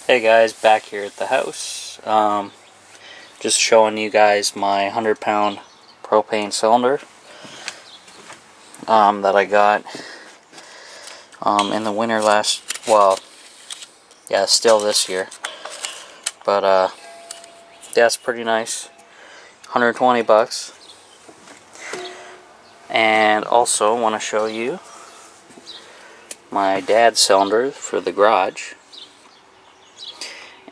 Hey guys, back here at the house. Just showing you guys my 100-pound propane cylinder that I got in the winter still this year. But yeah, it's pretty nice. 120 bucks. And also want to show you my dad's cylinder for the garage.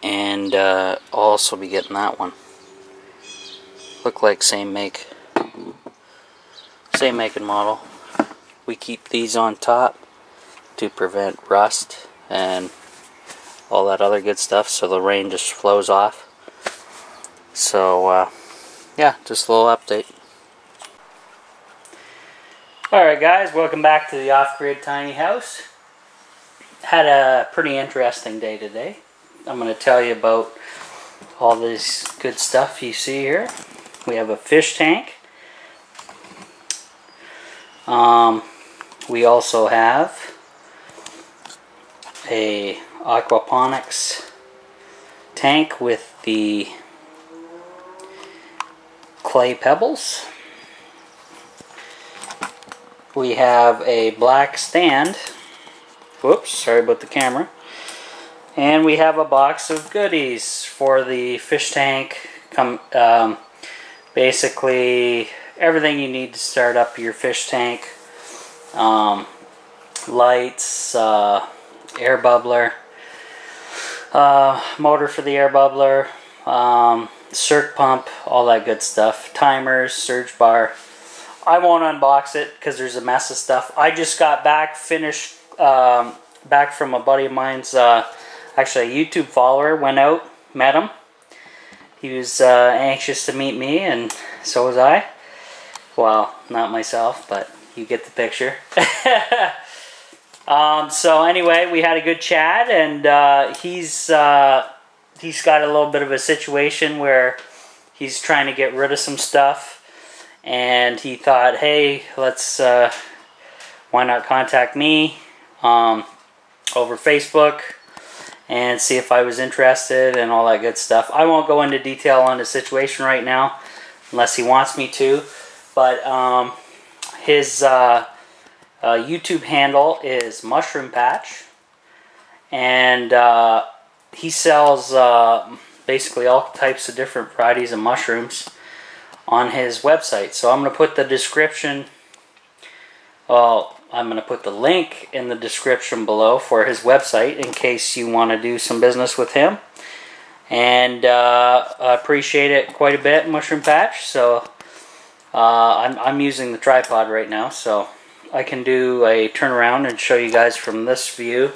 And I'll also be getting that one. Look like same make and model. We keep these on top to prevent rust and all that other good stuff, so the rain just flows off. So yeah, just a little update. Alright guys, welcome back to the off-grid tiny house. Had a pretty interesting day today. I'm going to tell you about all this good stuff you see here. We have a fish tank. We also have a aquaponics tank with the clay pebbles. We have a black stand. Whoops, sorry about the camera. And we have a box of goodies for the fish tank. Basically everything you need to start up your fish tank. Lights, air bubbler, motor for the air bubbler, circ pump, all that good stuff. Timers, surge bar. I won't unbox it because there's a mess of stuff. I just got back from a buddy of mine's. Actually, a YouTube follower went out, met him. He was anxious to meet me, and so was I. Well, not myself, but you get the picture. So anyway, we had a good chat, and he's got a little bit of a situation where he's trying to get rid of some stuff, and he thought, hey, let's why not contact me over Facebook and see if I was interested and all that good stuff. I won't go into detail on the situation right now unless he wants me to, but his YouTube handle is Mushroom Patch, and he sells basically all types of different varieties of mushrooms on his website. So I'm going to put the description, I'm going to put the link in the description below for his website in case you want to do some business with him. And I appreciate it quite a bit, Mushroom Patch. So I'm using the tripod right now, so I can do a turnaround and show you guys from this view.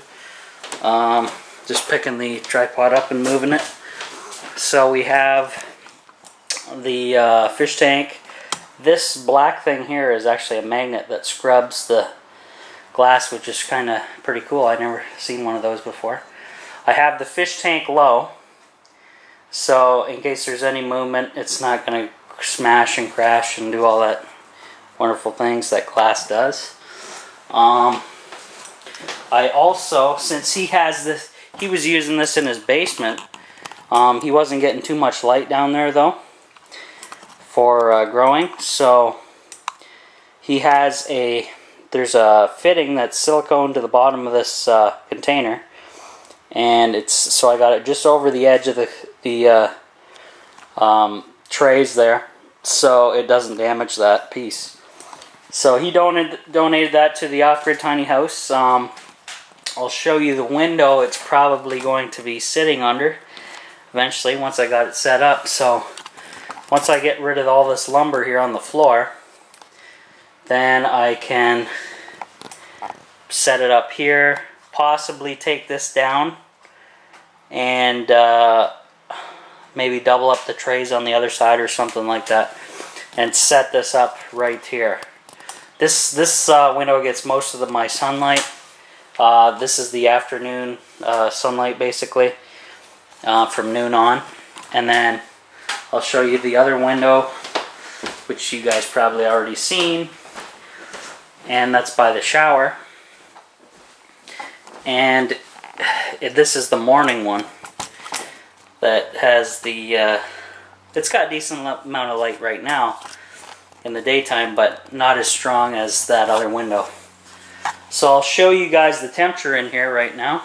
Just picking the tripod up and moving it. So we have the fish tank. This black thing here is actually a magnet that scrubs the glass, which is kind of pretty cool. I've never seen one of those before. I have the fish tank low, so in case there's any movement, it's not going to smash and crash and do all that wonderful things that glass does. I also, since he has this, he was using this in his basement. He wasn't getting too much light down there though for growing, so he has there's a fitting that's silicone to the bottom of this container, and so I got it just over the edge of the trays there, so it doesn't damage that piece. So he donated that to the off-grid tiny house. I'll show you the window it's probably going to be sitting under eventually once I got it set up. So once I get rid of all this lumber here on the floor, then I can set it up here, possibly take this down, and maybe double up the trays on the other side or something like that, and set this up right here. This window gets most of my sunlight. This is the afternoon sunlight basically, from noon on, and then I'll show you the other window, which you guys probably already seen, and that's by the shower. And this is the morning one. that has the, it's got a decent amount of light right now in the daytime, but not as strong as that other window. So I'll show you guys the temperature in here right now.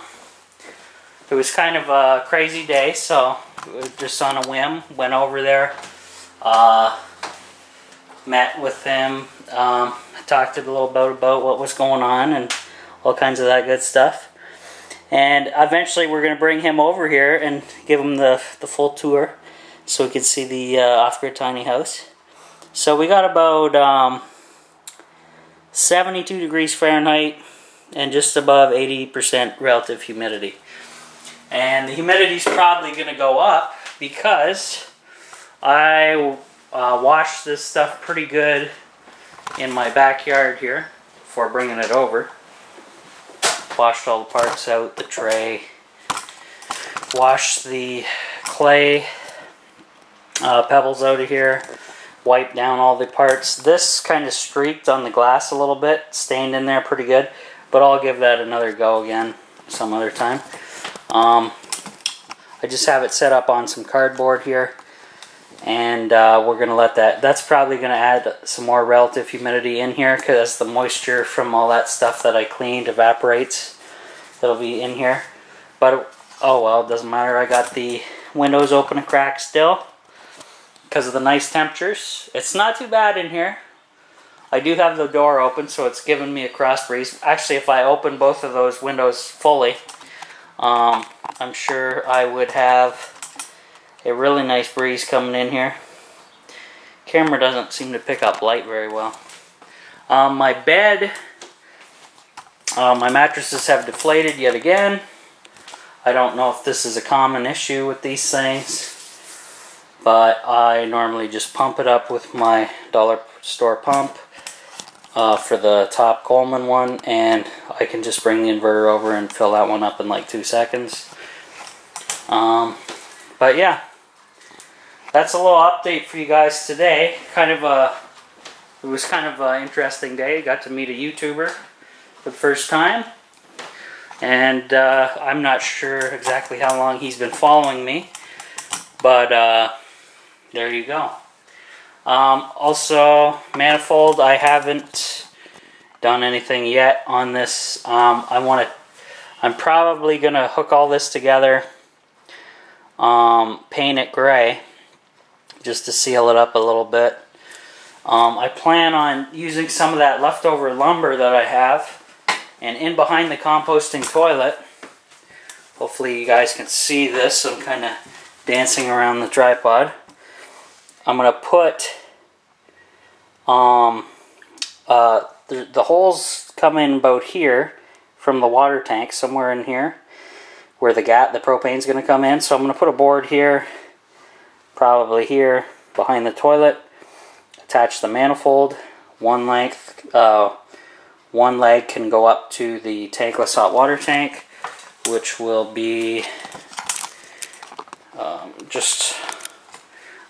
It was kind of a crazy day, so just on a whim, went over there, met with him, talked a little bit about what was going on and all kinds of that good stuff. And eventually we're going to bring him over here and give him the full tour so we can see the off-grid tiny house. So we got about 72 degrees Fahrenheit and just above 80% relative humidity. And the humidity is probably going to go up because I washed this stuff pretty good in my backyard here before bringing it over. Washed all the parts out, the tray, washed the clay pebbles out of here, wiped down all the parts. This kind of streaked on the glass a little bit, stained in there pretty good, but I'll give that another go again some other time. I just have it set up on some cardboard here, and we're going to let that's probably going to add some more relative humidity in here because the moisture from all that stuff that I cleaned evaporates. It'll be in here, but oh well, it doesn't matter. I got the windows open a crack still because of the nice temperatures. It's not too bad in here. I do have the door open, so it's giving me a cross breeze. Actually, if I open both of those windows fully, I'm sure I would have a really nice breeze coming in here. Camera doesn't seem to pick up light very well. My bed, my mattresses have deflated yet again. I don't know if this is a common issue with these things, but I normally just pump it up with my dollar store pump for the top Coleman one, and I can just bring the inverter over and fill that one up in like 2 seconds. But yeah, that's a little update for you guys today. It was kind of an interesting day. Got to meet a YouTuber for the first time, and I'm not sure exactly how long he's been following me, but there you go. Also, manifold, I haven't done anything yet on this. I'm probably gonna hook all this together, paint it gray just to seal it up a little bit. I plan on using some of that leftover lumber that I have, and in behind the composting toilet, hopefully you guys can see this. I'm kind of dancing around the tripod. I'm going to put the holes come in about here from the water tank, somewhere in here where the propane's going to come in. So I'm going to put a board here, probably here behind the toilet, attach the manifold, one length, one leg can go up to the tankless hot water tank, which will be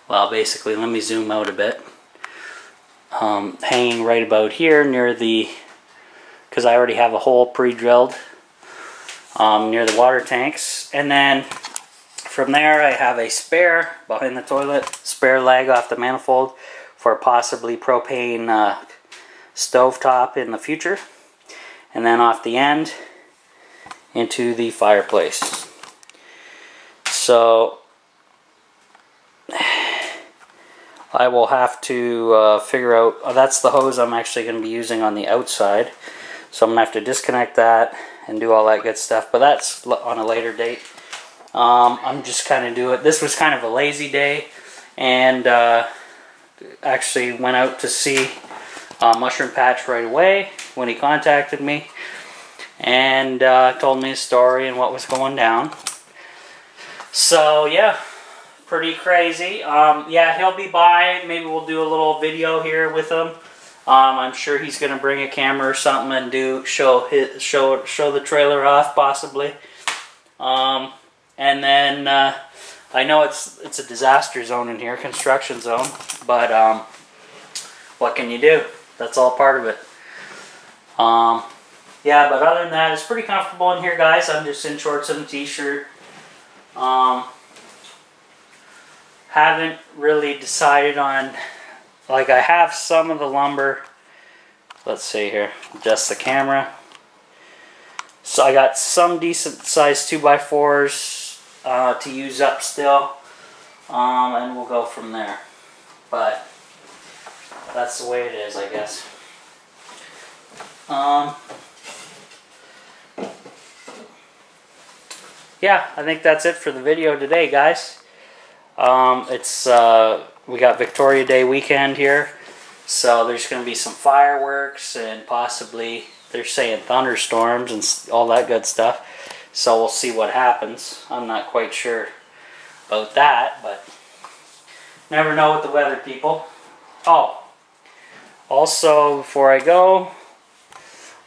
well, basically, let me zoom out a bit. Hanging right about here near because I already have a hole pre-drilled near the water tanks. And then from there I have a spare behind the toilet, spare leg off the manifold for possibly propane stovetop in the future. And then off the end into the fireplace. So I will have to figure out, that's the hose I'm actually going to be using on the outside. So I'm going to have to disconnect that and do all that good stuff. But that's on a later date. I'm just kind of doing it. This was kind of a lazy day. And actually went out to see Mushroom Patch right away when he contacted me. And told me his story and what was going down. So yeah. Pretty crazy. Yeah, he'll be by. Maybe we'll do a little video here with him. I'm sure he's gonna bring a camera or something and show the trailer off possibly. And then I know it's a disaster zone in here, construction zone, but what can you do? That's all part of it. Yeah, but other than that, it's pretty comfortable in here, guys. I'm just in shorts and a t-shirt. haven't really decided on, like I have some of the lumber. Let's see here, adjust the camera. So I got some decent sized 2x4s to use up still, and we'll go from there. But that's the way it is, I guess. Yeah, I think that's it for the video today, guys. We got Victoria Day weekend here, so there's going to be some fireworks and possibly, they're saying thunderstorms and all that good stuff. So we'll see what happens. I'm not quite sure about that, but never know with the weather, people. Oh, also before I go,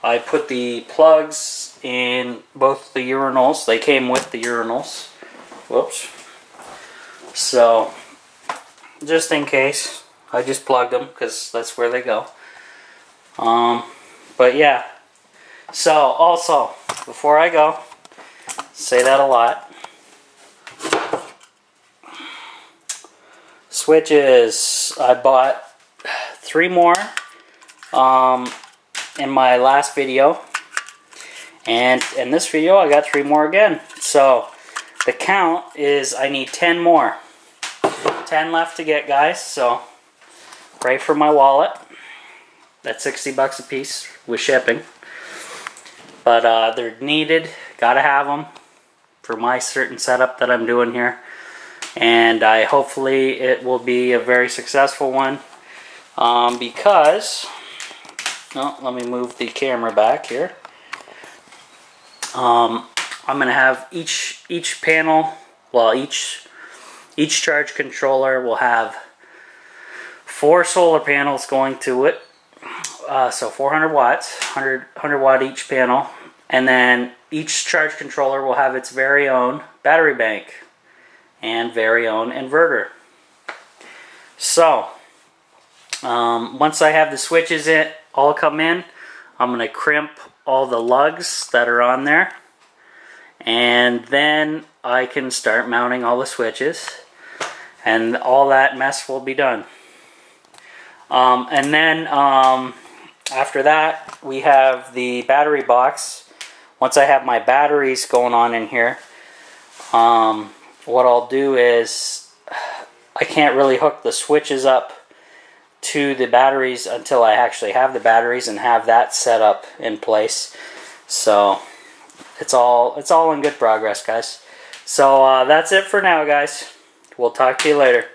I put the plugs in both the urinals. They came with the urinals. Whoops. So, just in case, I just plugged them because that's where they go. But yeah. So, also, before I go, say that a lot. Switches. I bought 3 more in my last video. And in this video, I got 3 more again. So, the count is I need 10 more. 10 left to get, guys. So, pray for my wallet. That's 60 bucks a piece with shipping. But they're needed. Gotta have them for my certain setup that I'm doing here. And hopefully it will be a very successful one. Because, oh, let me move the camera back here. I'm gonna have each panel, well, each charge controller will have 4 solar panels going to it. So 400 watts, 100 watt each panel, and then each charge controller will have its very own battery bank and very own inverter. So once I have the switches all come in, I'm going to crimp all the lugs that are on there, and then I can start mounting all the switches, and all that mess will be done. And then after that, we have the battery box. Once I have my batteries going on in here, what I'll do is, I can't really hook the switches up to the batteries until I actually have the batteries and have that set up in place. So it's all in good progress, guys. So that's it for now, guys. We'll talk to you later.